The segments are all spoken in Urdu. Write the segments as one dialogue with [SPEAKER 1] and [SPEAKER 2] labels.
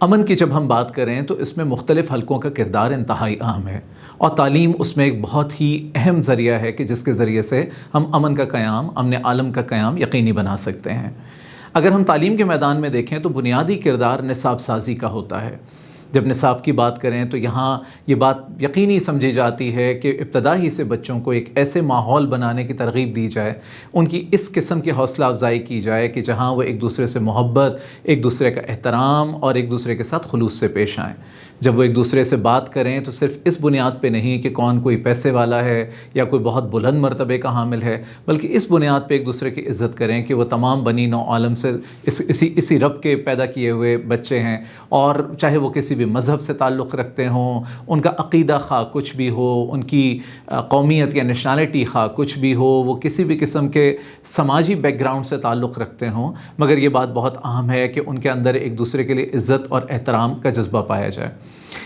[SPEAKER 1] امن کی جب ہم بات کریں تو اس میں مختلف حلقوں کا کردار انتہائی اہم ہے، اور تعلیم اس میں ایک بہت ہی اہم ذریعہ ہے کہ جس کے ذریعے سے ہم امن کا قیام، امن عالم کا قیام یقینی بنا سکتے ہیں۔ اگر ہم تعلیم کے میدان میں دیکھیں تو بنیادی کردار نصاب سازی کا ہوتا ہے۔ جب نصاب کی بات کریں تو یہاں یہ بات یقینی سمجھی جاتی ہے کہ ابتدائی سے بچوں کو ایک ایسے ماحول بنانے کی ترغیب دی جائے، ان کی اس قسم کی حوصلہ افزائی کی جائے کہ جہاں وہ ایک دوسرے سے محبت، ایک دوسرے کا احترام اور ایک دوسرے کے ساتھ خلوص سے پیش آئیں۔ جب وہ ایک دوسرے سے بات کریں تو صرف اس بنیاد پہ نہیں کہ کون کوئی پیسے والا ہے یا کوئی بہت بلند مرتبے کا حامل ہے، بلکہ اس بنیاد پہ ایک دوسرے کی عزت کریں کہ وہ تمام بنی نوع عالم سے اسی رب کے پیدا کیے ہوئے بچے ہیں، اور چاہے وہ کسی بھی مذہب سے تعلق رکھتے ہوں، ان کا عقیدہ خواہ کچھ بھی ہو، ان کی قومیت یا نیشنلٹی خواہ کچھ بھی ہو، وہ کسی بھی قسم کے سماجی بیک گراؤنڈ سے تعلق رکھتے ہوں، مگر یہ بات بہت اہم ہے کہ ان کے اندر ایک دوسرے کے لیے عزت اور احترام کا جذبہ پایا جائے۔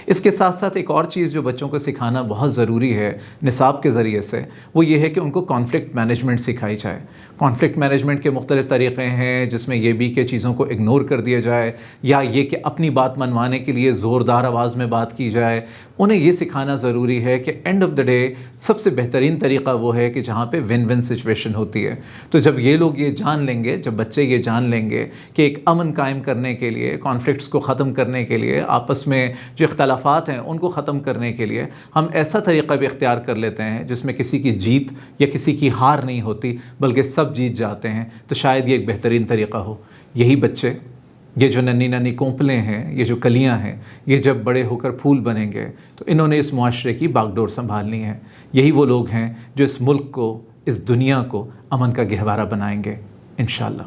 [SPEAKER 1] اس کے ساتھ ساتھ ایک اور چیز جو بچوں کو سکھانا بہت ضروری ہے نصاب کے ذریعے سے، وہ یہ ہے کہ ان کو کانفلکٹ مینجمنٹ سکھائی جائے۔ کانفلکٹ مینجمنٹ کے مختلف طریقے ہیں، جس میں یہ بھی کہ چیزوں کو اگنور کر دیا جائے، یا یہ کہ اپنی بات منوانے کے لیے زوردار آواز میں بات کی جائے۔ انہیں یہ سکھانا ضروری ہے کہ اینڈ آف دا ڈے سب سے بہترین طریقہ وہ ہے کہ جہاں پہ ون ون سچویشن ہوتی ہے۔ تو جب یہ لوگ یہ جان لیں گے، جب بچے یہ جان لیں گے کہ ایک امن قائم کرنے کے لیے، کانفلکٹس کو ختم کرنے کے لیے، آپس میں جو اختلافات ہیں ان کو ختم کرنے کے لیے ہم ایسا طریقہ بھی اختیار کر لیتے ہیں جس میں کسی کی جیت یا کسی کی ہار نہیں ہوتی بلکہ سب جیت جاتے ہیں، تو شاید یہ ایک بہترین طریقہ ہو۔ یہی بچے، یہ جو ننھی ننھی کونپلیں ہیں، یہ جو کلیاں ہیں، یہ جب بڑے ہو کر پھول بنیں گے تو انہوں نے اس معاشرے کی باغ ڈور سنبھالنی ہے۔ یہی وہ لوگ ہیں جو اس ملک کو، اس دنیا کو امن کا گہوارہ بنائیں گے انشاءاللہ۔